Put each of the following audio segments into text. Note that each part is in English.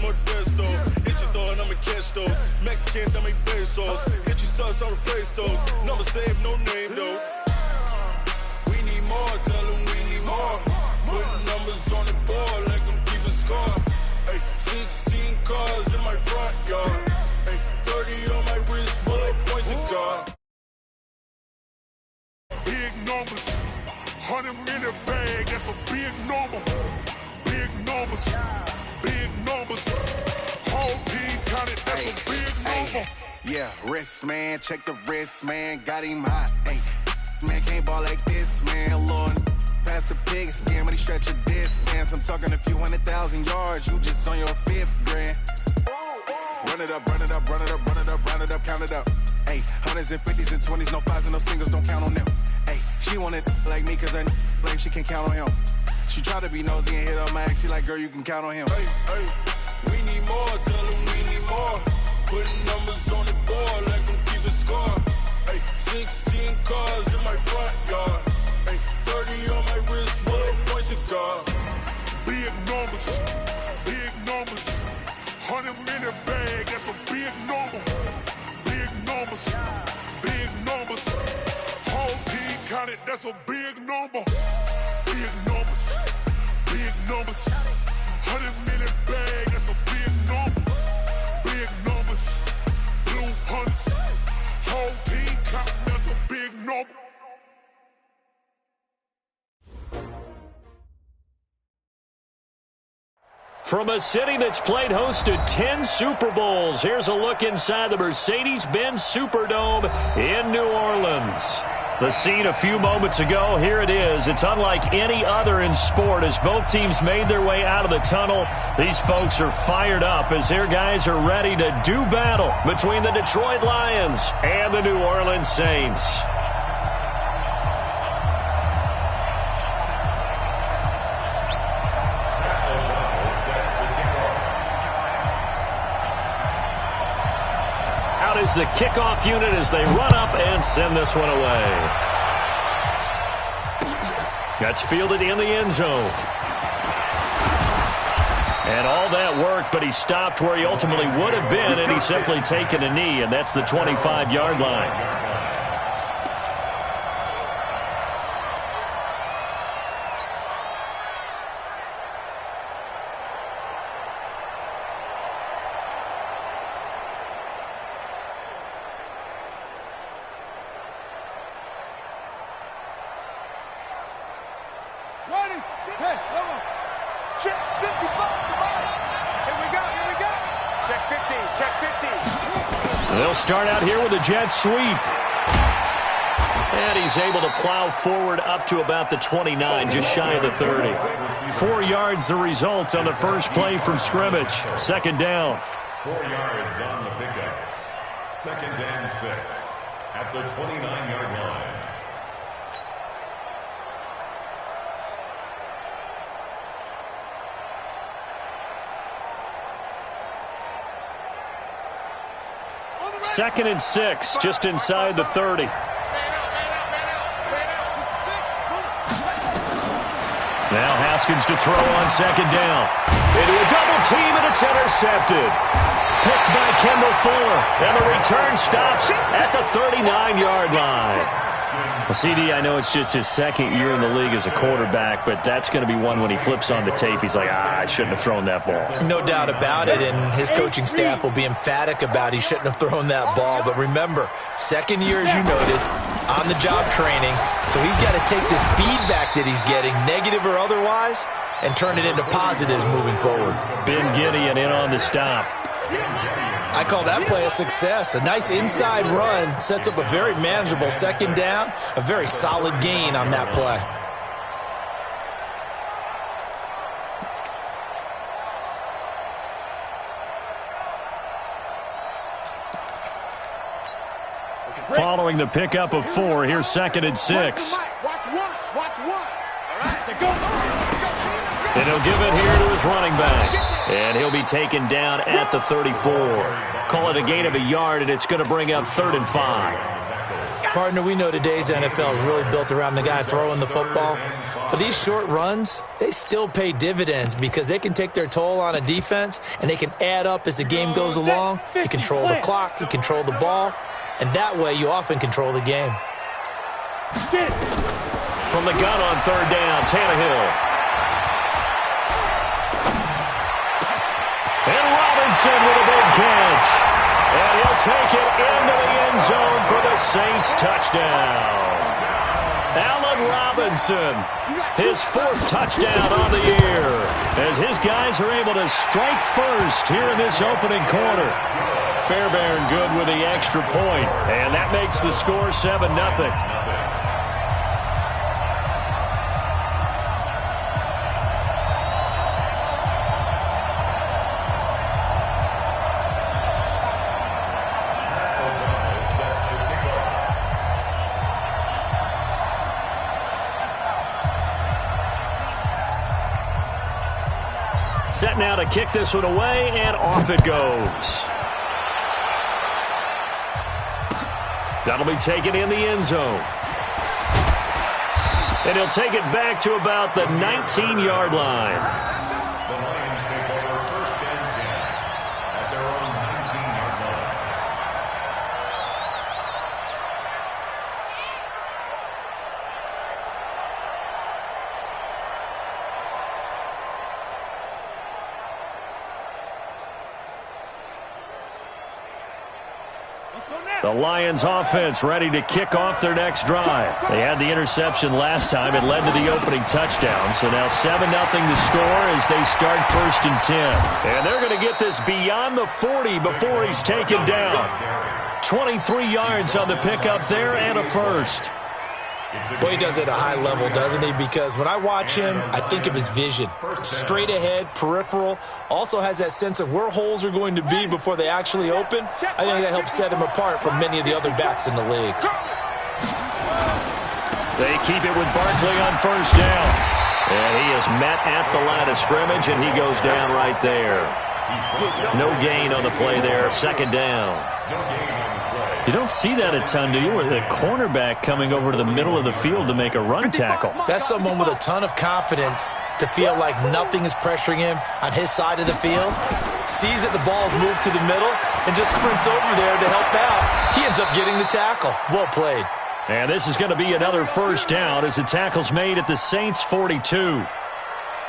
Modesto. Hit your door and I'ma catch those. Mexican, dame pesos. Hit your sauce, I'll replace those. Number save, no name though. We need more, tell them we need more. Putting numbers on the board, let them keep a score. Ay, 16 cars in my front yard. Ay, 30 on my wrist, bullet point to God. Big numbers, 100 in the bag, that's a big number. Big numbers, big numbers. Whole team counted, that's a big number. Yeah, wrist man, check the wrist man, got him hot. Ay, man can't ball like this, man. Lord, pass the pig skin when he stretch a distance. I'm talking a few 100,000 yards, you just on your 5th grand. Run it up, run it up, run it up, run it up, round it up, count it up. Ay, hundreds and 50s and 20s, no 5s and no singles, don't count on them. Ay, she wanted like me cause I like she can count on him. She tried to be nosy and hit up my ex, she like, girl, you can count on him. Ay, ay, we need more, tell them we need more. Putting numbers on the board, let them keep a score. Ay, 16 cars in my front yard. Ay, 30 on my wrist, bullet point to God. Big numbers, 100 in the bag, that's a big number. Big numbers, big numbers. Whole team counted, that's a big number. Big numbers, big numbers. 100 in the bag, that's a big number. Big numbers, blue hunts. Whole team counting, that's a big number. From a city that's played host to 10 Super Bowls, here's a look inside the Mercedes-Benz Superdome in New Orleans. The scene a few moments ago, here it is. It's unlike any other in sport as both teams made their way out of the tunnel. These folks are fired up as their guys are ready to do battle between the Detroit Lions and the New Orleans Saints. Is the kickoff unit as they run up and send this one away. That's fielded in the end zone. And all that worked, but he stopped where he ultimately would have been, and he's simply taken a knee, and that's the 25-yard line. They'll start out here with a jet sweep. And he's able to plow forward up to about the 29, just shy of the 30. 4 yards the result on the first play from scrimmage. Second down. 4 yards on the pickup. Second and 6 at the 29-yard line. Second and 6, just inside the 30. Now Haskins to throw on second down. Into a double team, and it's intercepted. Picked by Kendall Fuller, and the return stops at the 39-yard line. Well, CD, I know it's just his second year in the league as a quarterback, but that's going to be one when he flips on the tape, he's like, I shouldn't have thrown that ball. No doubt about it, and his coaching staff will be emphatic about he shouldn't have thrown that ball. But remember, second year, as you noted, on-the-job training, so he's got to take this feedback that he's getting, negative or otherwise, and turn it into positives moving forward. Ben Gideon in on the stop. I call that play a success. A nice inside run sets up a very manageable second down, a very solid gain on that play. Following the pickup of 4, here's second and 6. And he'll give it here to his running back. And he'll be taken down at the 34. Call it a gain of a yard, and it's going to bring up 3rd and 5. Partner, we know today's NFL is really built around the guy throwing the football. But these short runs, they still pay dividends because they can take their toll on a defense, and they can add up as the game goes along. You control the clock, you control the ball, and that way you often control the game. From the gun on third down, Tannehill. And Robinson with a big catch. And he'll take it into the end zone for the Saints touchdown. Allen Robinson, his fourth touchdown on the year, as his guys are able to strike first here in this opening quarter. Fairbairn good with the extra point, and that makes the score 7-0. Set now to kick this one away, and off it goes. That'll be taken in the end zone. And he'll take it back to about the 19-yard line. The Lions take over first and 10 at their own 19-yard line. The Lions offense ready to kick off their next drive. They had the interception last time. It led to the opening touchdown. So now 7-0 to score as they start first and 10. And they're going to get this beyond the 40 before he's taken down. 23 yards on the pickup there and a first. Well, he does it at a high level, doesn't he? Because when I watch him, I think of his vision. Straight ahead, peripheral. Also has that sense of where holes are going to be before they actually open. I think that helps set him apart from many of the other backs in the league. They keep it with Barkley on first down. And he is met at the line of scrimmage, and he goes down right there. No gain on the play there. Second down. You don't see that a ton, do you? With a cornerback coming over to the middle of the field to make a run tackle. That's someone with a ton of confidence to feel like nothing is pressuring him on his side of the field. Sees that the ball's moved to the middle and just sprints over there to help out. He ends up getting the tackle. Well played. And this is going to be another first down as the tackle's made at the Saints' 42.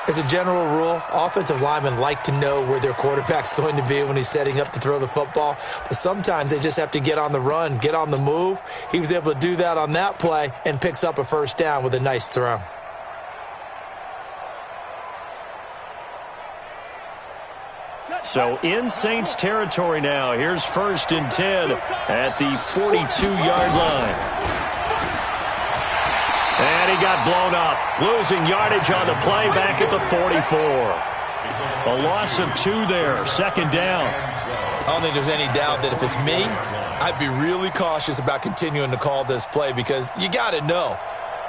As a general rule, offensive linemen like to know where their quarterback's going to be when he's setting up to throw the football. But sometimes they just have to get on the run, get on the move. He was able to do that on that play and picks up a first down with a nice throw. So in Saints territory now. Here's first and 10 at the 42-yard line. And he got blown up, losing yardage on the play back at the 44. A loss of 2 there, second down. I don't think there's any doubt that if it's me, I'd be really cautious about continuing to call this play because you got to know,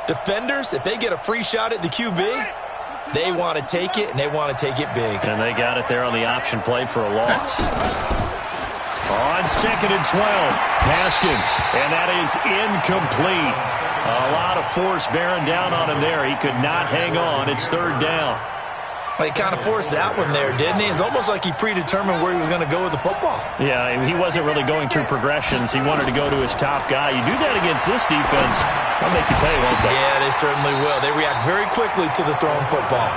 defenders, if they get a free shot at the QB, they want to take it, and they want to take it big. And they got it there on the option play for a loss. On second and 12, Haskins, and that is incomplete. A lot of force bearing down on him there. He could not hang on. It's third down. Well, he kind of forced that one there, didn't he? It's almost like he predetermined where he was going to go with the football. Yeah, he wasn't really going through progressions. He wanted to go to his top guy. You do that against this defense, they'll make you pay, won't they? Yeah, they certainly will. They react very quickly to the thrown football.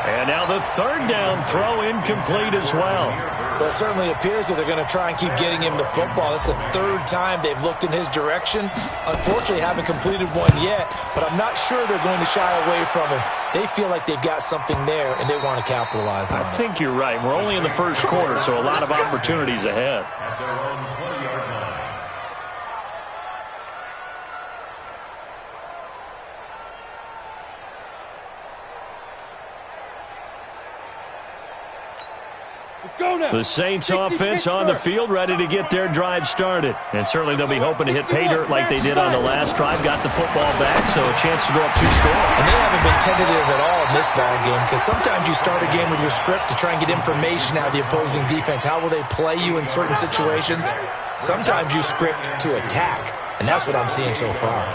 And now the third down throw incomplete as well. Well, it certainly appears that they're going to try and keep getting him the football. That's the third time they've looked in his direction. Unfortunately, haven't completed one yet, but I'm not sure they're going to shy away from him. They feel like they've got something there, and they want to capitalize on it. I think you're right. We're only in the first quarter, so a lot of opportunities ahead. At their own 20-yard line. The Saints offense on the field, ready to get their drive started. And certainly they'll be hoping to hit pay dirt like they did on the last drive. Got the football back, so a chance to go up 2 scores. And they haven't been tentative at all in this ball game because sometimes you start a game with your script to try and get information out of the opposing defense. How will they play you in certain situations? Sometimes you script to attack. And that's what I'm seeing so far.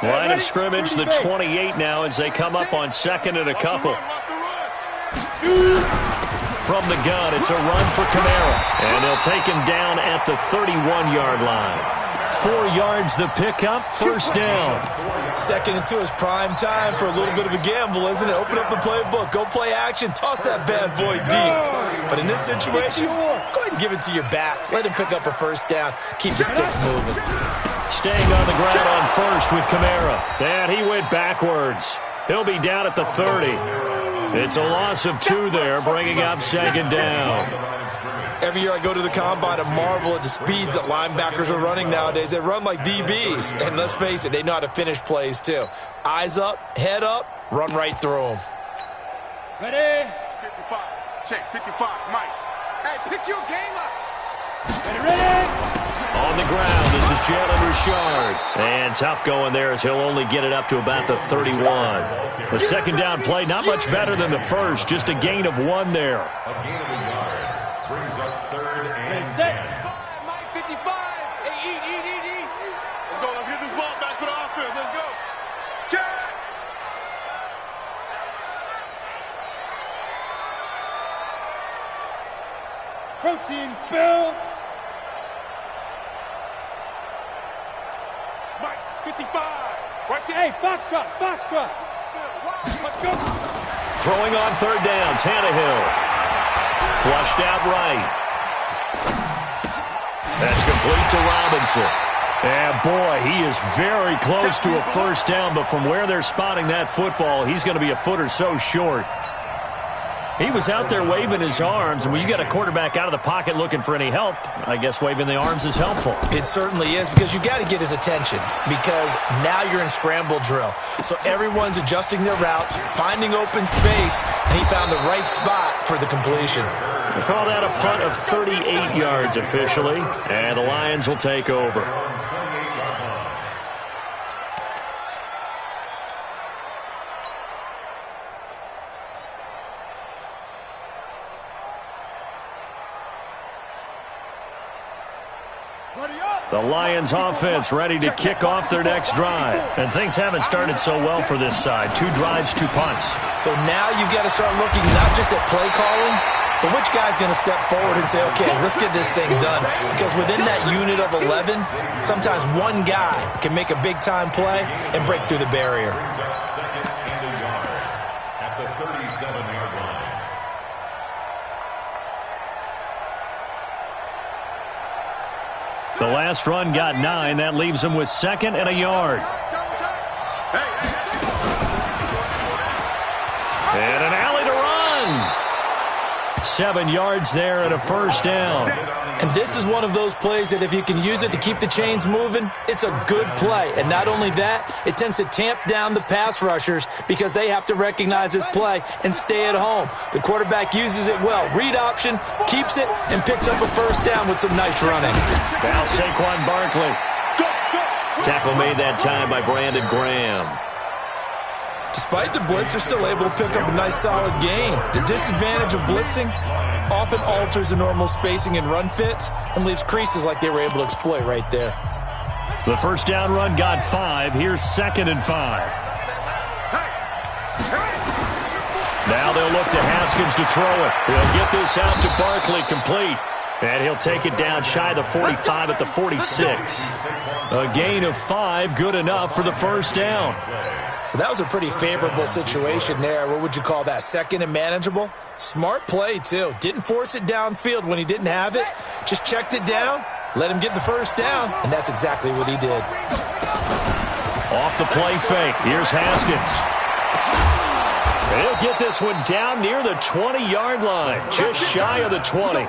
Line of scrimmage, the 28 now as they come up on second and a couple. From the gun, it's a run for Kamara. And they'll take him down at the 31-yard line. 4 yards the pickup, first down. 2nd and 2 is prime time for a little bit of a gamble, isn't it? Open up the playbook, go play action, toss that bad boy deep. But in this situation, go ahead and give it to your back. Let him pick up a first down. Keep the sticks moving. Staying on the ground on first with Kamara. And he went backwards. He'll be down at the 30. It's a loss of 2 there, bringing up 2nd down. Every year I go to the combine and marvel at the speeds that linebackers are running nowadays. They run like DBs. And let's face it, they know how to finish plays too. Eyes up, head up, run right through them. Ready? 55. Check. 55. Mike. Hey, pick your game up. Ready? On the ground, this is Jalen Richard. And tough going there as he'll only get it up to about the 31. The 2nd down play, not much better than the first, just a gain of 1 there. A gain of a yard brings up 3rd and 10. Mike, 55. Hey, eat. Let's go. Let's get this ball back for the offense. Let's go. Check. Protein spill. Mike, 55. Right there. Hey, Foxtrot. Let's go. Throwing on 3rd down, Tannehill. Flushed out right. That's complete to Robinson. And boy, he is very close to a first down, but from where they're spotting that football, he's going to be a foot or so short. He was out there waving his arms, and when you get a quarterback out of the pocket looking for any help, I guess waving the arms is helpful. It certainly is, because you got to get his attention, because now you're in scramble drill. So everyone's adjusting their routes, finding open space, and he found the right spot for the completion. We call that a punt of 38 yards officially, and the Lions will take over. The Lions offense ready to kick off their next drive. And things haven't started so well for this side. 2 drives, 2 punts. So now you've got to start looking not just at play calling, but which guy's going to step forward and say, okay, let's get this thing done. Because within that unit of 11, sometimes one guy can make a big-time play and break through the barrier. 2nd and a yard at the 37-yard line. The last run got 9. That leaves them with 2nd and a yard. And an alley to run. 7 yards there and a first down. And this is one of those plays that if you can use it to keep the chains moving, it's a good play. And not only that, it tends to tamp down the pass rushers because they have to recognize this play and stay at home. The quarterback uses it well. Read option, keeps it, and picks up a first down with some nice running. Now Saquon Barkley. Tackle made that time by Brandon Graham. Despite the blitz, they're still able to pick up a nice solid gain. The disadvantage of blitzing often alters the normal spacing and run fits and leaves creases like they were able to exploit right there. The first down run got 5. Here's 2nd and 5. Now they'll look to Haskins to throw it. He'll get this out to Barkley, complete. And he'll take it down shy of the 45 at the 46. A gain of 5, good enough for the first down. Well, that was a pretty favorable situation there. What would you call that? 2nd and manageable? Smart play, too. Didn't force it downfield when he didn't have it. Just checked it down, let him get the first down, and that's exactly what he did. Off the play fake. Here's Haskins. He'll get this one down near the 20-yard line, just shy of the 20.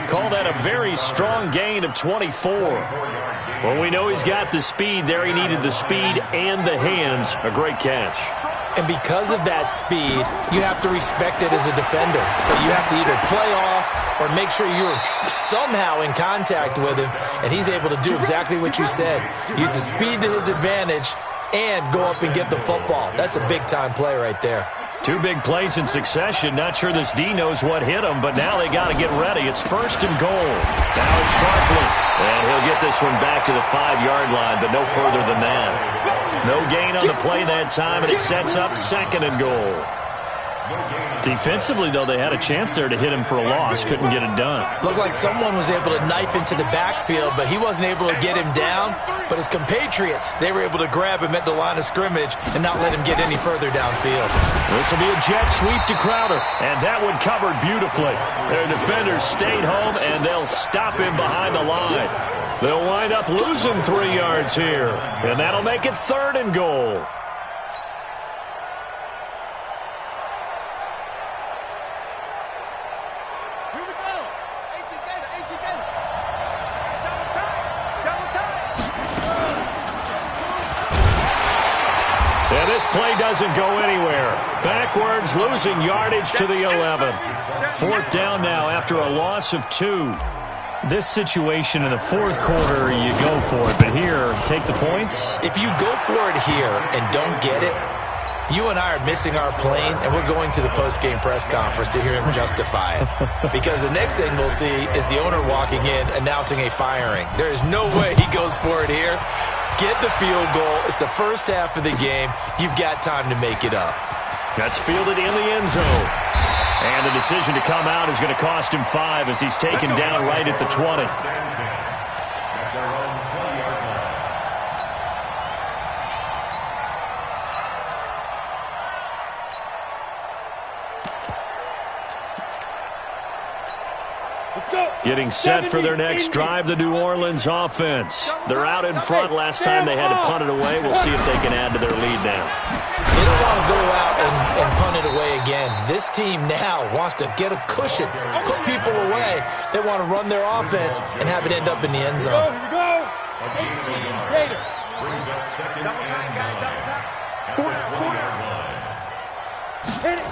Call that a very strong gain of 24. Well, we know he's got the speed there. He needed the speed and the hands. A great catch. And because of that speed, you have to respect it as a defender. So you have to either play off or make sure you're somehow in contact with him. And he's able to do exactly what you said. Use the speed to his advantage and go up and get the football. That's a big-time play right there. Two big plays in succession. Not sure this D knows what hit him, but now they got to get ready. It's 1st and goal. Now it's Barkley. And he'll get this one back to the 5-yard line, but no further than that. No gain on the play that time, and it sets up 2nd and goal. Defensively, though, they had a chance there to hit him for a loss. Couldn't get it done. Looked like someone was able to knife into the backfield, but he wasn't able to get him down. But his compatriots, they were able to grab him at the line of scrimmage and not let him get any further downfield. This will be a jet sweep to Crowder, and that one covered beautifully. Their defenders stayed home, and they'll stop him behind the line. They'll wind up losing 3 yards here, and that'll make it 3rd and goal. And this play doesn't go anywhere. Backwards, losing yardage to the 11. 4th down now after a loss of 2. This situation in the 4th quarter, you go for it. But here, take the points. If you go for it here and don't get it, you and I are missing our plane, and we're going to the post-game press conference to hear him justify it. Because the next thing we'll see is the owner walking in announcing a firing. There is no way he goes for it here. Get the field goal. It's the first half of the game. You've got time to make it up. That's fielded in the end zone. And the decision to come out is going to cost him 5 as he's taken down right at the 20. Getting set for their next drive, the New Orleans offense. They're out in front. Last time they had to punt it away. We'll see if they can add to their lead now. They don't want to go out and punt it away again. This team now wants to get a cushion, put people away. They want to run their offense and have it end up in the end zone. Here we go. 18, Gator. Brings up 2nd and 9. Hit it.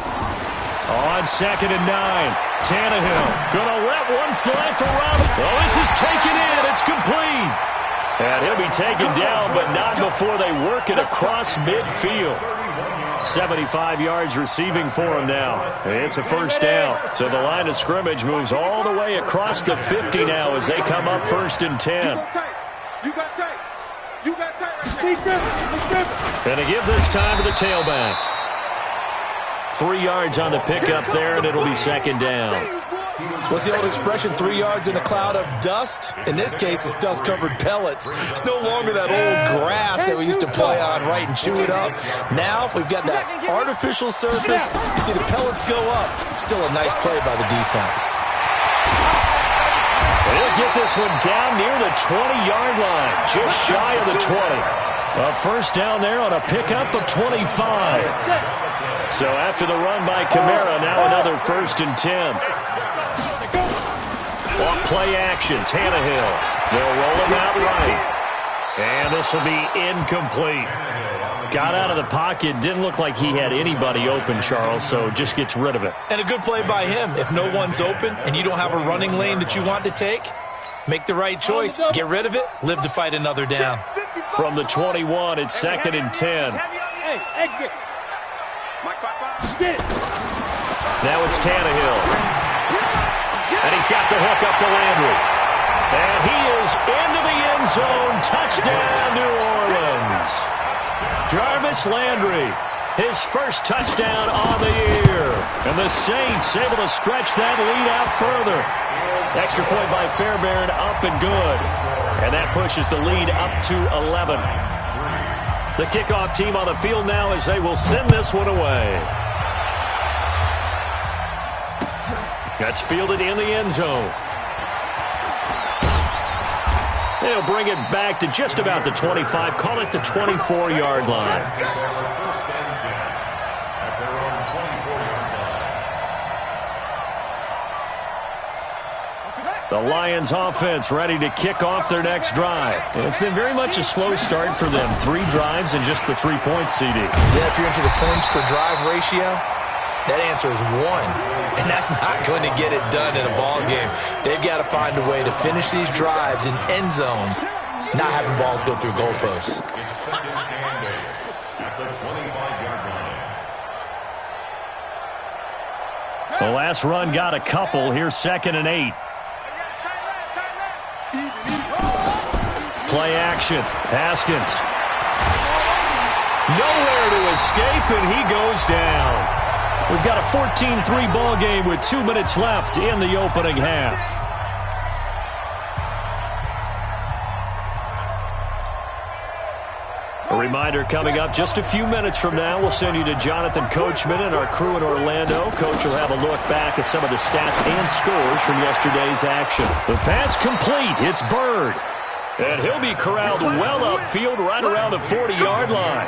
On 2nd and 9, Tannehill gonna let one fly for Robinson. Well, this is taken in. It's complete. And he'll be taken down, but not before they work it across midfield. 75 yards receiving for him now. It's a 1st down. So the line of scrimmage moves all the way across the 50 now as they come up 1st and 10. You got tight. You got tight right Keep dribbling. Gonna give this time to the tailback. 3 yards on the pickup there, and it'll be 2nd down. What's the old expression, 3 yards in a cloud of dust? In this case, it's dust-covered pellets. It's no longer that old grass that we used to play on, right, and chew it up. Now we've got that artificial surface. You see the pellets go up. Still a nice play by the defense. He'll get this one down near the 20-yard line, just shy of the 20. A 1st down there on a pickup of 25. So after the run by Kamara, now another 1st and 10. Off play action, Tannehill. They'll roll him out right. And this will be incomplete. Got out of the pocket. Didn't look like he had anybody open, Charles, so just gets rid of it. And a good play by him. If no one's open and you don't have a running lane that you want to take, make the right choice. Get rid of it. Live to fight another down. From the 21, it's 2nd and 10. Hey, exit. Get it. Now it's Tannehill. And he's got the hook up to Landry. And he is into the end zone. Touchdown, New Orleans. Jarvis Landry, his 1st touchdown on the year. And the Saints able to stretch that lead out further. Extra point by Fairbairn, up and good. And that pushes the lead up to 11. The kickoff team on the field now as they will send this one away. That's fielded in the end zone. They'll bring it back to just about the 25. Call it the 24-yard line. The Lions offense ready to kick off their next drive. And it's been very much a slow start for them. 3 drives and just the 3 points, CD. Yeah, if you're into the points per drive ratio, that answer is 1. And that's not going to get it done in a ball game. They've got to find a way to finish these drives in end zones, not having balls go through goalposts. It's 2nd and 8 at the 25-yard line. The last run got a couple. Here's 2nd and 8. Play action. Haskins. Nowhere to escape, and he goes down. We've got a 14-3 ball game with 2 minutes left in the opening half. A reminder coming up just a few minutes from now, we'll send you to Jonathan Coachman and our crew in Orlando. Coach will have a look back at some of the stats and scores from yesterday's action. The pass complete. It's Bird. And he'll be corralled well upfield right around the 40-yard line.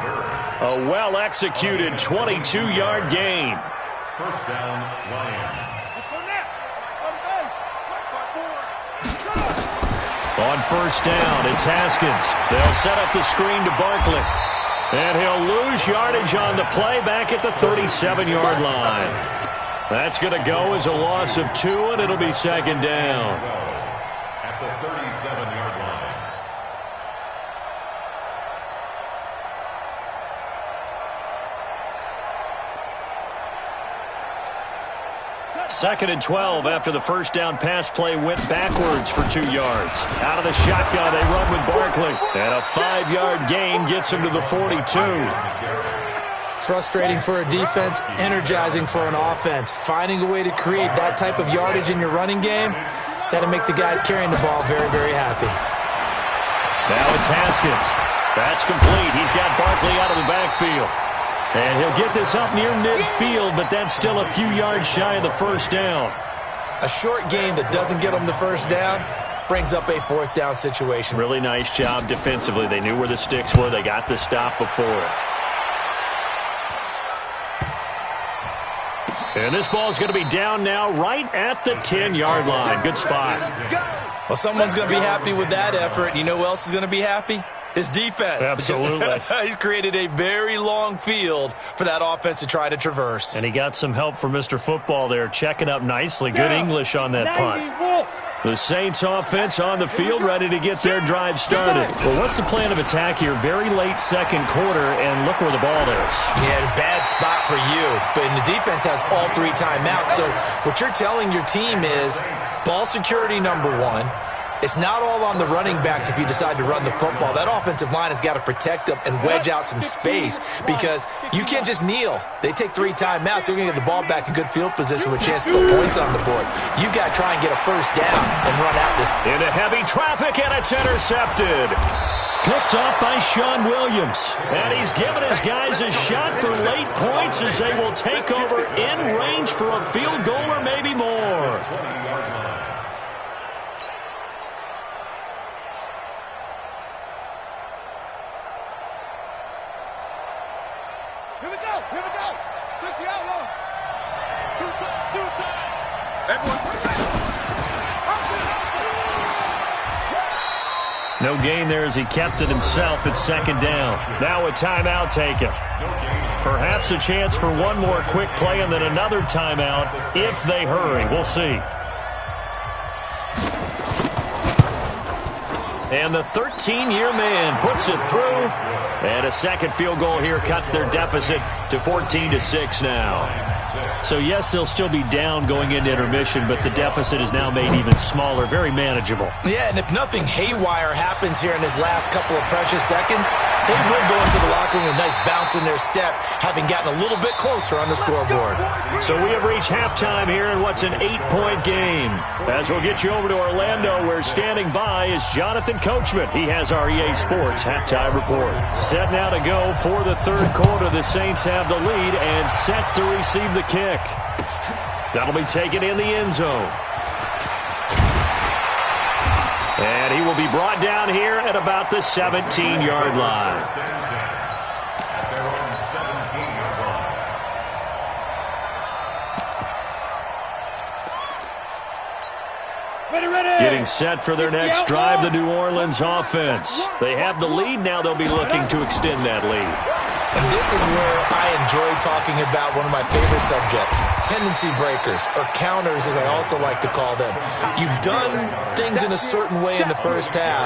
A well-executed 22-yard gain. First down, Lions. On first down, it's Haskins. They'll set up the screen to Barkley. And he'll lose yardage on the play back at the 37-yard line. That's going to go as a loss of 2, and it'll be 2nd down. At the 37-yard line. 2nd and 12 after the first down pass play went backwards for 2 yards. Out of the shotgun, they run with Barkley. And a 5-yard gain gets him to the 42. Frustrating for a defense, energizing for an offense. Finding a way to create that type of yardage in your running game, that'll make the guys carrying the ball very, very happy. Now it's Haskins. That's complete. He's got Barkley out of the backfield. And he'll get this up near midfield, but that's still a few yards shy of the first down. A short gain that doesn't get them the first down brings up a 4th down situation. Really nice job defensively. They knew where the sticks were. They got the stop before it. And this ball's going to be down now right at the 10-yard line. Good spot. Well, someone's going to be happy with that effort. You know who else is going to be happy? His defense. Absolutely. He's created a very long field for that offense to try to traverse. And he got some help from Mr. Football there, checking up nicely. Good English on that punt. The Saints offense on the field, ready to get their drive started. Well, what's the plan of attack here? Very late second quarter, and look where the ball is. Yeah, bad spot for you. But the defense has all 3 timeouts. So what you're telling your team is ball security number 1. It's not all on the running backs if you decide to run the football. That offensive line has got to protect them and wedge out some space because you can't just kneel. They take 3 timeouts. They're going to get the ball back in good field position with a chance to put points on the board. You got to try and get a first down and run out this. Into heavy traffic, and it's intercepted. Picked up by Sean Williams. And he's given his guys a shot for late points as they will take over in range for a field goal or maybe more. Here we go. 60 out long. Two times. Everyone. No gain there as he kept it himself at 2nd down. Now a timeout taken. Perhaps a chance for one more quick play and then another timeout if they hurry. We'll see. And the 13-year man puts it through. And a second field goal here cuts their deficit to 14-6 now. So, yes, they'll still be down going into intermission, but the deficit is now made even smaller, very manageable. Yeah, and if nothing haywire happens here in his last couple of precious seconds, they will go into the locker room with a nice bounce in their step, having gotten a little bit closer on the scoreboard. So we have reached halftime here in what's an 8-point game. As we'll get you over to Orlando, where standing by is Jonathan Coachman. He has our EA Sports halftime report. Set now to go for the third quarter. The Saints have the lead and set to receive the kick. That'll be taken in the end zone. And he will be brought down here at about the 17-yard line. Getting set for their next drive, the New Orleans offense. They have the lead. Now they'll be looking to extend that lead. And this is where I enjoy talking about one of my favorite subjects, tendency breakers, or counters as I also like to call them. You've done things in a certain way in the first half,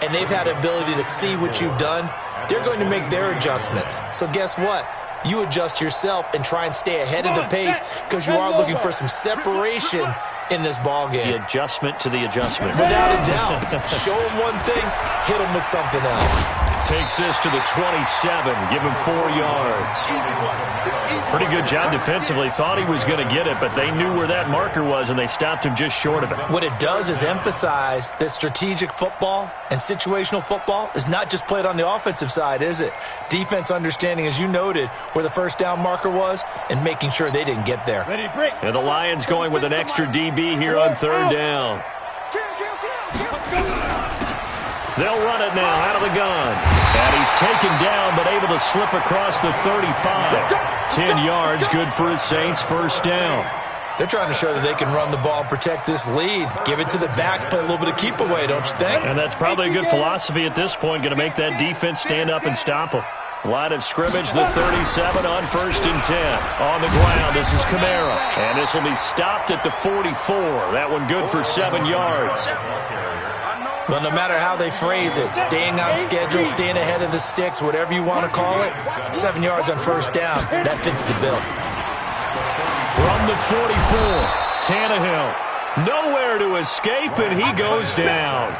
and they've had the ability to see what you've done. They're going to make their adjustments. So guess what? you adjust yourself and try and stay ahead of the pace because you are looking for some separation in this ball game. The adjustment to the adjustment. Without a doubt. Show him one thing, hit him with something else. Takes this to the 27, give him 4 yards. Pretty good job defensively. Thought he was going to get it, but they knew where that marker was, and they stopped him just short of it. What it does is emphasize that strategic football and situational football is not just played on the offensive side, is it? Defense understanding, as you noted, where the first down marker was and making sure they didn't get there. And the Lions going with an extra DB here on 3rd down. They'll run it now out of the gun. And he's taken down, but able to slip across the 35. 10 yards, good for his Saints, 1st down. They're trying to show that they can run the ball and protect this lead. Give it to the backs, play a little bit of keep away, don't you think? And that's probably a good philosophy at this point, going to make that defense stand up and stop them. Line of scrimmage, the 37 on 1st and 10. On the ground, this is Kamara. And this will be stopped at the 44. That one good for 7 yards. Well, no matter how they phrase it, staying on schedule, staying ahead of the sticks, whatever you want to call it, 7 yards on 1st down, that fits the bill. From the 44, Tannehill, nowhere to escape, and he goes down.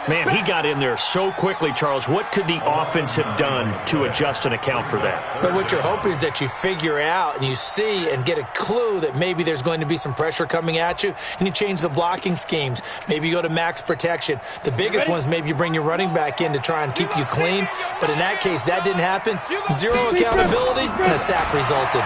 Man, he got in there so quickly, Charles. What could the offense have done to adjust and account for that? But what you're hoping is that you figure out and you see and get a clue that maybe there's going to be some pressure coming at you, and you change the blocking schemes. Maybe you go to max protection. The biggest one is maybe you bring your running back in to try and keep you clean. But in that case, that didn't happen. 0 accountability, and a sack resulted.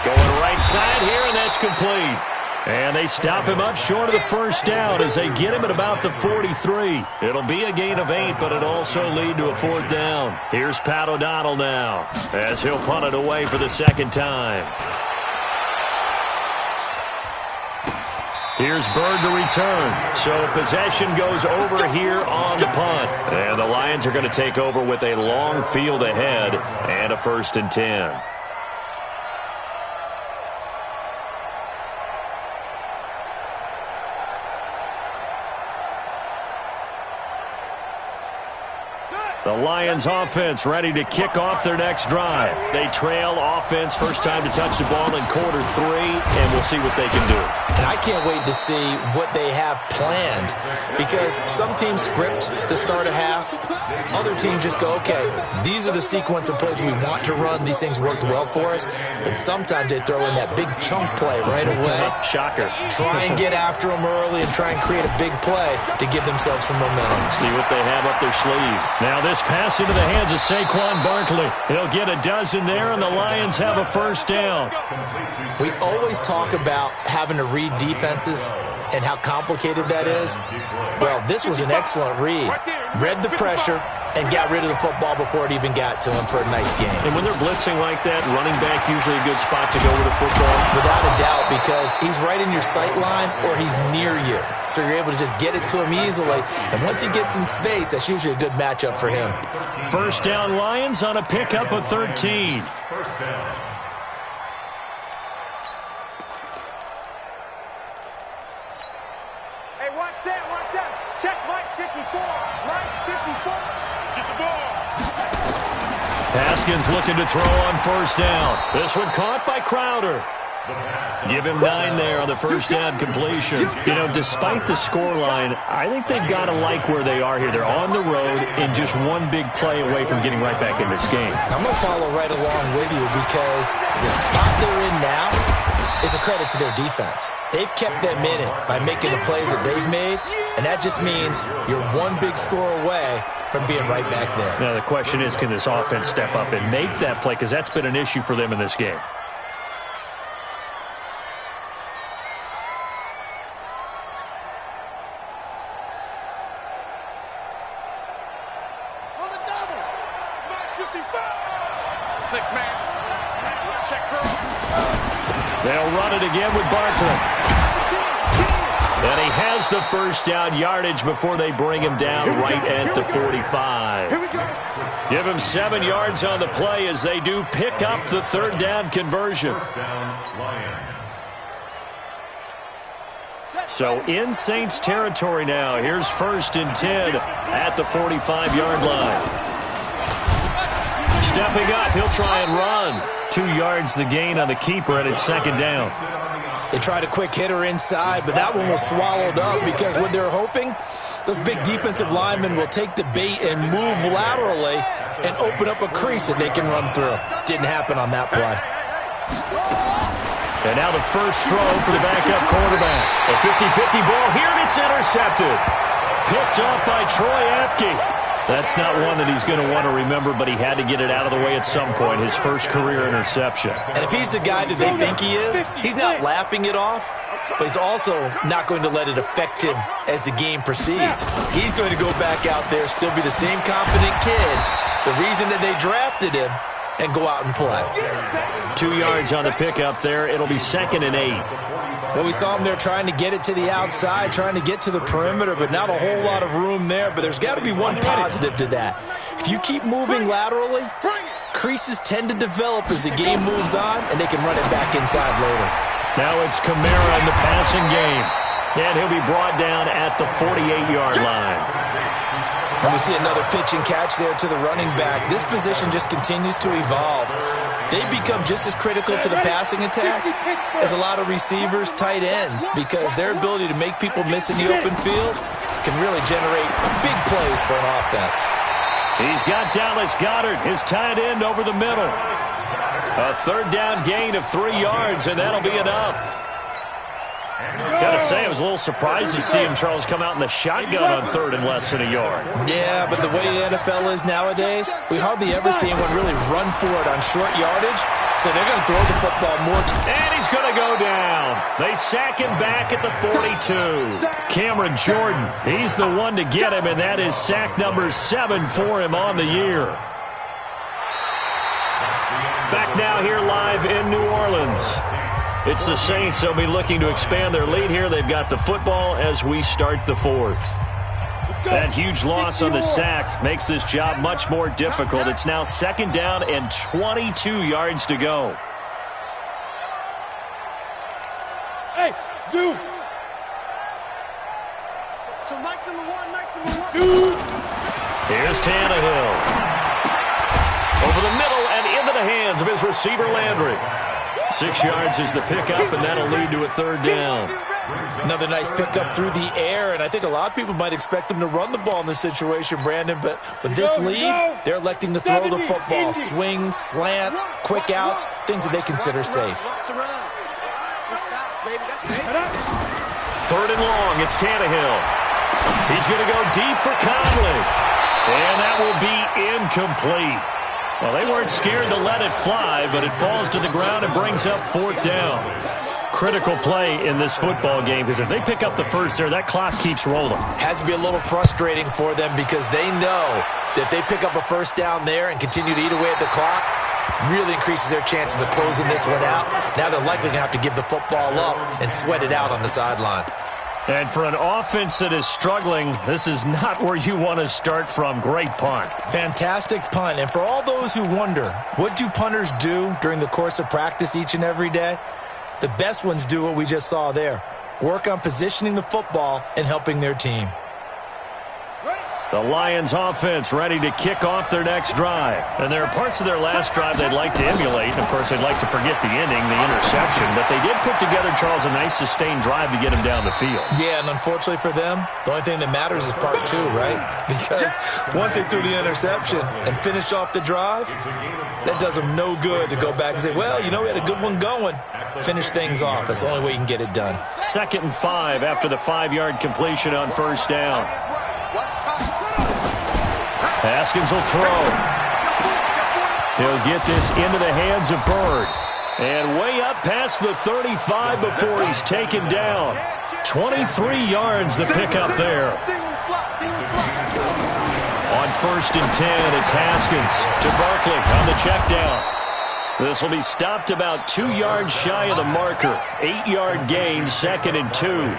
Going right side here, and that's complete. And they stop him up short of the 1st down as they get him at about the 43. It'll be a gain of 8, but it'll also lead to a 4th down. Here's Pat O'Donnell now as he'll punt it away for the 2nd time. Here's Bird to return. So possession goes over here on the punt. And the Lions are going to take over with a long field ahead and a 1st and 10. The Lions offense ready to kick off their next drive. They trail offense, first time to touch the ball in quarter 3, and we'll see what they can do. And I can't wait to see what they have planned, because some teams script to start a half. Other teams just go, okay, these are the sequence of plays we want to run. These things worked well for us. And sometimes they throw in that big chunk play right away. Shocker. Try and get after them early and try and create a big play to give themselves some momentum. See what they have up their sleeve. Now this pass into the hands of Saquon Barkley. He'll get a dozen there, and the Lions have a 1st down. We always talk about having to read defenses and how complicated that is. Well, this was an excellent read. Read the pressure and got rid of the football before it even got to him for a nice game. And when they're blitzing like that, running back usually a good spot to go with the football. Without a doubt, because he's right in your sight line or he's near you. So you're able to just get it to him easily. And once he gets in space, that's usually a good matchup for him. 1st down Lions on a pickup of 13. 1st down. Hey, watch that. Check Mike 54. Mike 54. Get the ball. Haskins looking to throw on 1st down. This one caught by Crowder. Give him 9 there on the 1st down completion. You know, despite the scoreline, I think they've got to like where they are here. They're on the road and just one big play away from getting right back in this game. I'm going to follow right along with you because the spot they're in now is a credit to their defense. They've kept them in it by making the plays that they've made, and that just means you're one big score away from being right back there. Now the question is, can this offense step up and make that play? Because that's been an issue for them in this game. They'll run it again with Barkley. And he has the 1st down yardage before they bring him down right at the 45. Give him 7 yards on the play as they do pick up the 3rd down conversion. 1st down Lions. So in Saints territory now. Here's 1st and 10 at the 45-yard line. Stepping up, he'll try and run. 2 yards the gain on the keeper, and it's 2nd down. They tried a quick hitter inside, but that one was swallowed up because what they're hoping, those big defensive linemen will take the bait and move laterally and open up a crease that they can run through. Didn't happen on that play. And now the first throw for the backup quarterback. A 50-50 ball here, and it's intercepted. Picked off by Troy Apke. That's not one that he's going to want to remember, but he had to get it out of the way at some point, his first career interception. And if he's the guy that they think he is, he's not laughing it off, but he's also not going to let it affect him as the game proceeds. He's going to go back out there, still be the same confident kid, the reason that they drafted him, and go out and play. 2 yards on the pickup there. It'll be 2nd and 8. Well, we saw him there trying to get it to the outside, trying to get to the perimeter, but not a whole lot of room there. But there's got to be one positive to that. If you keep moving laterally, creases tend to develop as the game moves on, and they can run it back inside later. Now it's Kamara in the passing game. And he'll be brought down at the 48-yard line. And we see another pitch and catch there to the running back. This position just continues to evolve. They become just as critical to the passing attack as a lot of receivers, tight ends, because their ability to make people miss in the open field can really generate big plays for an offense. He's got Dallas Goedert, his tight end, over the middle. A 3rd down gain of 3 yards, and that'll be enough. Got to say, I was a little surprised to see him, Charles, come out in the shotgun on 3rd and less than a yard. Yeah, but the way the NFL is nowadays, we hardly ever see anyone really run for it on short yardage, so they're going to throw the football more. And he's going to go down. They sack him back at the 42. Cameron Jordan, he's the one to get him, and that is sack number 7 for him on the year. Back now here live in New Orleans. It's the Saints. They'll be looking to expand their lead here. They've got the football as we start the 4th. That huge loss on the sack makes this job much more difficult. It's now 2nd down and 22 yards to go. Hey, Zoo. So Mike's number one. Zoo. Here's Tannehill. Over the middle and into the hands of his receiver, Landry. 6 yards is the pickup, and that'll lead to a 3rd down. Another nice pickup through the air, and I think a lot of people might expect them to run the ball in this situation, Brandon, but with this lead, they're electing to throw the football. Swings, slants, quick outs, things that they consider safe. 3rd and long, it's Tannehill. He's going to go deep for Conley, and that will be incomplete. Well, they weren't scared to let it fly, but it falls to the ground and brings up 4th down. Critical play in this football game, because if they pick up the first there, that clock keeps rolling. Has to be a little frustrating for them because they know that if they pick up a 1st down there and continue to eat away at the clock, really increases their chances of closing this one out. Now they're likely going to have to give the football up and sweat it out on the sideline. And for an offense that is struggling, this is not where you want to start from. Great punt. Fantastic punt. And for all those who wonder, what do punters do during the course of practice each and every day? The best ones do what we just saw there. Work on positioning the football and helping their team. The Lions offense ready to kick off their next drive. And there are parts of their last drive they'd like to emulate. Of course, they'd like to forget the ending, the interception. But they did put together, Charles, a nice sustained drive to get him down the field. Yeah, and unfortunately for them, the only thing that matters is part 2, right? Because once they threw the interception and finished off the drive, that does them no good to go back and say, well, you know, we had a good one going. Finish things off. That's the only way you can get it done. 2nd and 5 after the 5-yard completion on 1st down. Haskins will throw. He'll get this into the hands of Bird. And way up past the 35 before he's taken down. 23 yards the pickup there. On 1st and 10, it's Haskins to Barkley on the check down. This will be stopped about 2 yards shy of the marker. 8-yard gain, 2nd and 2.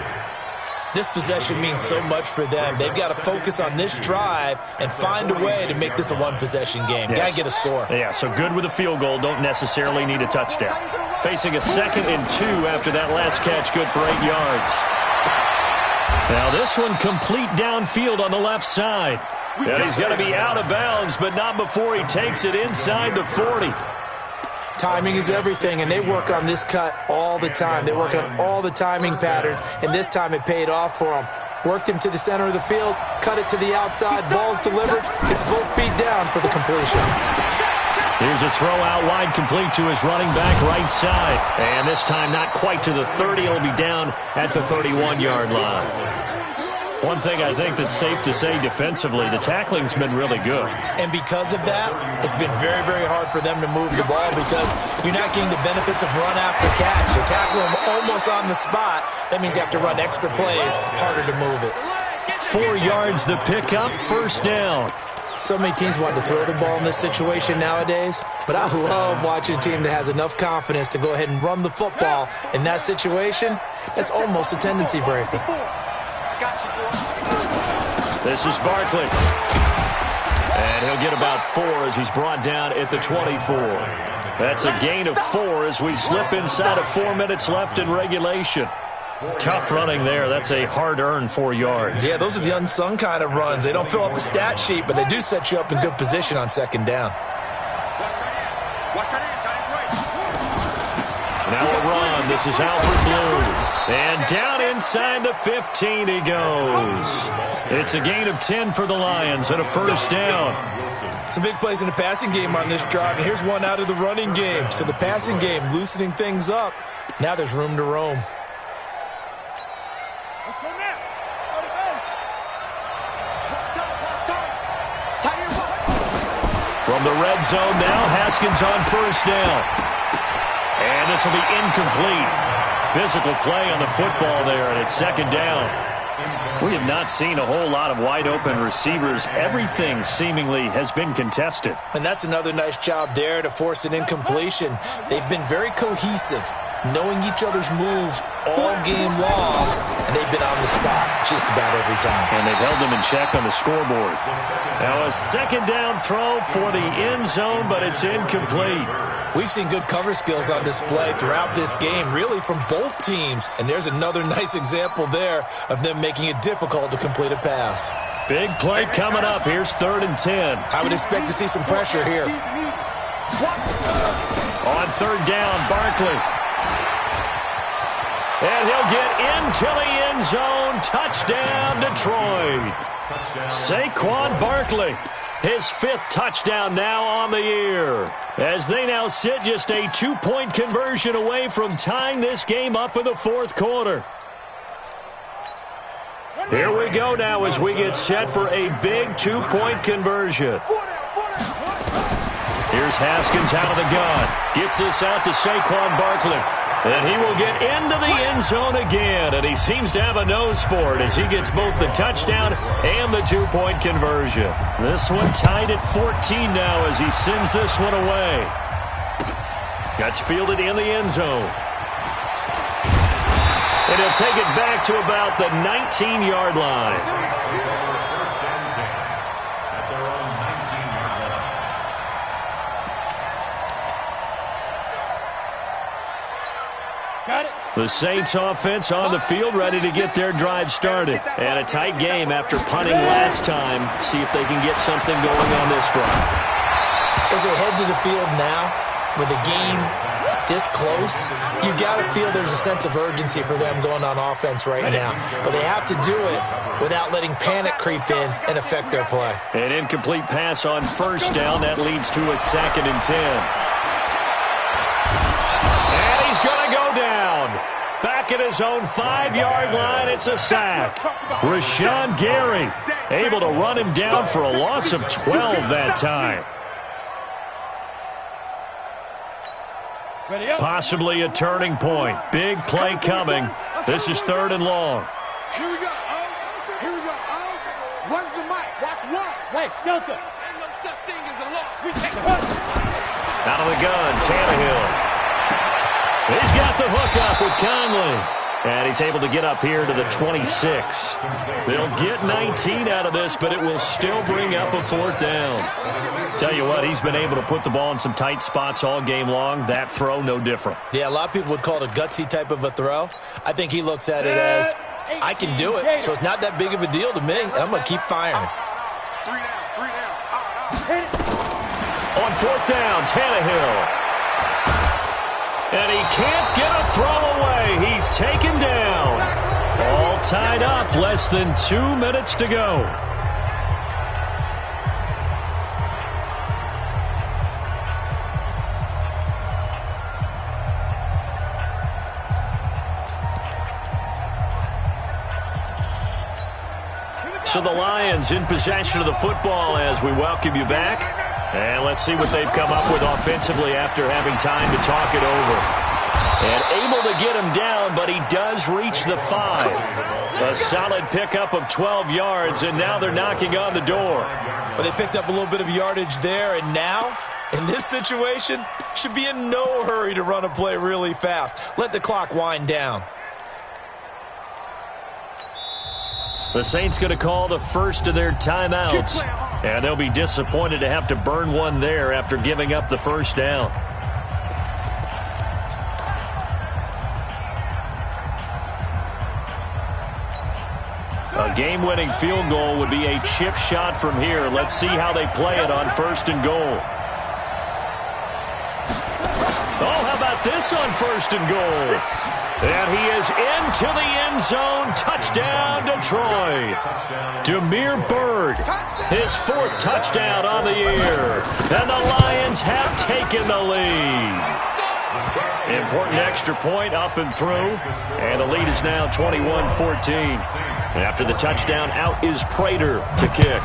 This possession means so much for them. They've got to focus on this drive and find a way to make this a one-possession game. Yes. Got to get a score. Yeah, so good with a field goal. Don't necessarily need a touchdown. Facing a 2nd and 2 after that last catch, good for 8 yards. Now this one complete downfield on the left side. And he's going to be out of bounds, but not before he takes it inside the 40. Timing is everything, and they work on this cut all the time. They work on all the timing patterns, and this time it paid off for him. Worked him to the center of the field, cut it to the outside, ball's delivered, gets both feet down for the completion. Here's a throw out wide, complete to his running back right side. And this time not quite to the 30. It'll be down at the 31-yard line. One thing I think that's safe to say defensively, the tackling's been really good. And because of that, it's been very, very hard for them to move the ball because you're not getting the benefits of run after catch. You tackle them almost on the spot. That means you have to run extra plays, harder to move it. 4 yards the pickup, first down. So many teams want to throw the ball in this situation nowadays, but I love watching a team that has enough confidence to go ahead and run the football in that situation. That's almost a tendency breaker. This is Barkley. And he'll get about 4 as he's brought down at the 24. That's a gain of 4 as we slip inside of 4 minutes left in regulation. Tough running there. That's a hard-earned 4 yards. Yeah, those are the unsung kind of runs. They don't fill up the stat sheet, but they do set you up in good position on second down. Now a run. This is Alfred Blue. And down inside the 15 he goes. It's a gain of 10 for the Lions and a first down. Some big plays in the passing game on this drive, and here's one out of the running game. So the passing game loosening things up. Now there's room to roam. Let's go now. From the red zone now, Haskins on first down. And this will be incomplete. Physical play on the football there, and it's second down. We have not seen a whole lot of wide-open receivers. Everything seemingly has been contested. And that's another nice job there to force an incompletion. They've been very cohesive, knowing each other's moves all game long, and they've been on the spot just about every time. And they've held them in check on the scoreboard. Now a second down throw for the end zone, but it's incomplete. We've seen good cover skills on display throughout this game, really from both teams. And there's another nice example there of them making it difficult to complete a pass. Big play coming up. Here's 3rd and 10. I would expect to see some pressure here. On 3rd down, Barkley. And he'll get into the end zone. Touchdown, Detroit. Saquon Barkley. His 5th touchdown now on the year, as they now sit just a 2-point conversion away from tying this game up in the 4th quarter. Here we go now as we get set for a big 2-point conversion. Here's Haskins out of the gun. Gets this out to Saquon Barkley. And he will get into the end zone again, and he seems to have a nose for it as he gets both the touchdown and the 2-point conversion. This one tied at 14 now as he sends this one away. Gets fielded in the end zone. And he'll take it back to about the 19-yard line. The Saints offense on the field, ready to get their drive started. And a tight game after punting last time. See if they can get something going on this drive. As they head to the field now, with the game this close, you've got to feel there's a sense of urgency for them going on offense right now. But they have to do it without letting panic creep in and affect their play. An incomplete pass on first down. That leads to a 2nd and 10. And he's going to go down. Back at his own 5-yard line, it's a sack. Rashawn Gary able to run him down for a loss of 12 that time. Possibly a turning point. Big play coming. This is 3rd and long. Here we go. Here we go. Run the mic. Watch one. Wait, Delta. Ain't no such thing as a loss. We take one. Out of the gun, Tannehill. He's got the hook up with Conley. And he's able to get up here to the 26. They'll get 19 out of this, but it will still bring up a 4th down. Tell you what, he's been able to put the ball in some tight spots all game long. That throw, no different. Yeah, a lot of people would call it a gutsy type of a throw. I think he looks at it as, I can do it, so it's not that big of a deal to me, and I'm going to keep firing. 3 down. On 4th down, Tannehill. And he can't get a throw away. He's taken down. All tied up, less than 2 minutes to go. So the Lions in possession of the football as we welcome you back. And let's see what they've come up with offensively after having time to talk it over. And able to get him down, but he does reach the 5. A solid pickup of 12 yards, and now they're knocking on the door. But they picked up a little bit of yardage there, and now, in this situation, should be in no hurry to run a play really fast. Let the clock wind down. The Saints going to call the first of their timeouts. And they'll be disappointed to have to burn one there after giving up the first down. A game-winning field goal would be a chip shot from here. Let's see how they play it on 1st and goal. Oh, how about this on 1st and goal? And he is into the end zone. Touchdown, Detroit. Damiere Byrd, his 4th touchdown on the year. And the Lions have taken the lead. Important extra point up and through. And the lead is now 21-14. After the touchdown, out is Prater to kick.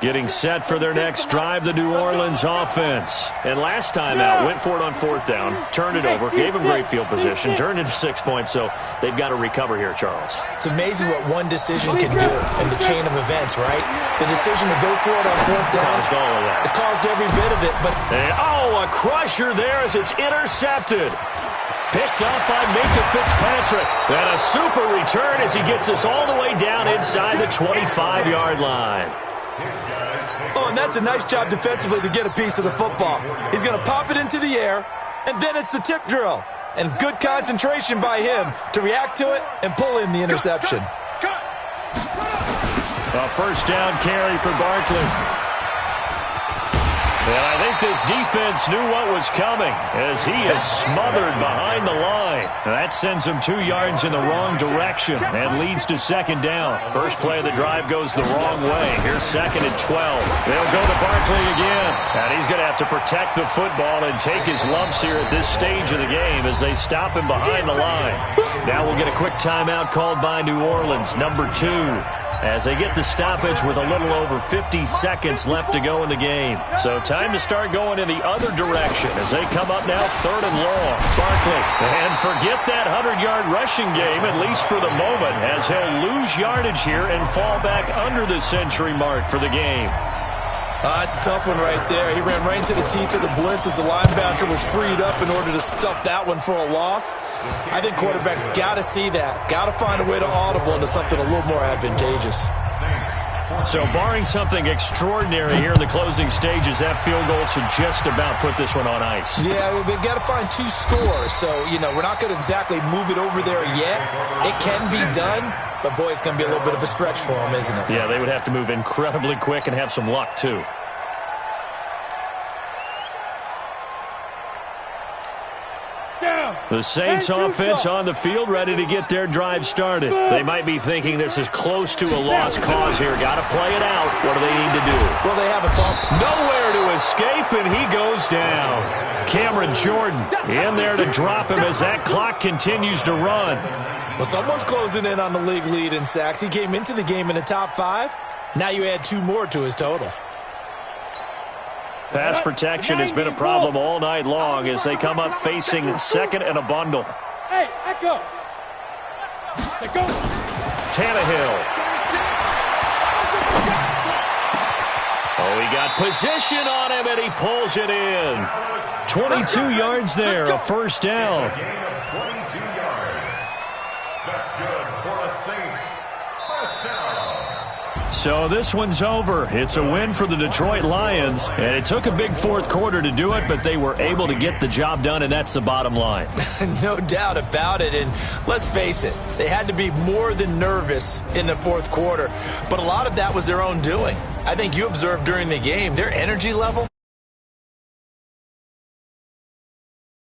Getting set for their next drive, the New Orleans offense. And last time out, went for it on 4th down, turned it over, gave them great field position, turned into 6 points, so they've got to recover here, Charles. It's amazing what one decision can do in the chain of events, right? The decision to go for it on 4th down. Caused all of that. It caused every bit of it, but... And, a crusher there as it's intercepted. Picked up by Minka Fitzpatrick. And a super return as he gets us all the way down inside the 25-yard line. Oh, and that's a nice job defensively to get a piece of the football. He's going to pop it into the air, and then it's the tip drill. And good concentration by him to react to it and pull in the interception. A 1st down carry for Barkley. And I think this defense knew what was coming as he is smothered behind the line. That sends him 2 yards in the wrong direction and leads to 2nd down. First play of the drive goes the wrong way. Here's 2nd and 12. They'll go to Barkley again. And he's going to have to protect the football and take his lumps here at this stage of the game as they stop him behind the line. Now we'll get a quick timeout called by New Orleans, number 2. As they get the stoppage with a little over 50 seconds left to go in the game. So time to start going in the other direction as they come up now 3rd and long. Barkley, and forget that 100-yard rushing game, at least for the moment, as he'll lose yardage here and fall back under the century mark for the game. It's a tough one right there. He ran right into the teeth of the blitz as the linebacker was freed up in order to stuff that one for a loss. I think quarterbacks got to see that. Got to find a way to audible into something a little more advantageous. So barring something extraordinary here in the closing stages, that field goal should just about put this one on ice. Yeah, we've got to find 2 scores. So, we're not going to exactly move it over there yet. It can be done, but boy, it's going to be a little bit of a stretch for them, isn't it? Yeah, they would have to move incredibly quick and have some luck, too. The Saints offense on the field, ready to get their drive started. They might be thinking this is close to a lost cause here. Got to play it out. What do they need to do? Well, they have a thought. Nowhere to escape, and he goes down. Cameron Jordan in there to drop him as that clock continues to run. Well, someone's closing in on the league lead in sacks. He came into the game in the top 5. Now you add 2 more to his total. Pass protection has been a problem all night long as they come up facing second and a bundle. Hey, echo. Go. Tannehill. Oh, he got position on him, and he pulls it in. 22 yards there, a first down. A gain of 22 yards. That's good for the Saints. First down. So this one's over. It's a win for the Detroit Lions, and it took a big fourth quarter to do it, but they were able to get the job done, and that's the bottom line. No doubt about it, and let's face it, they had to be more than nervous in the fourth quarter, but a lot of that was their own doing. I think you observed during the game, their energy level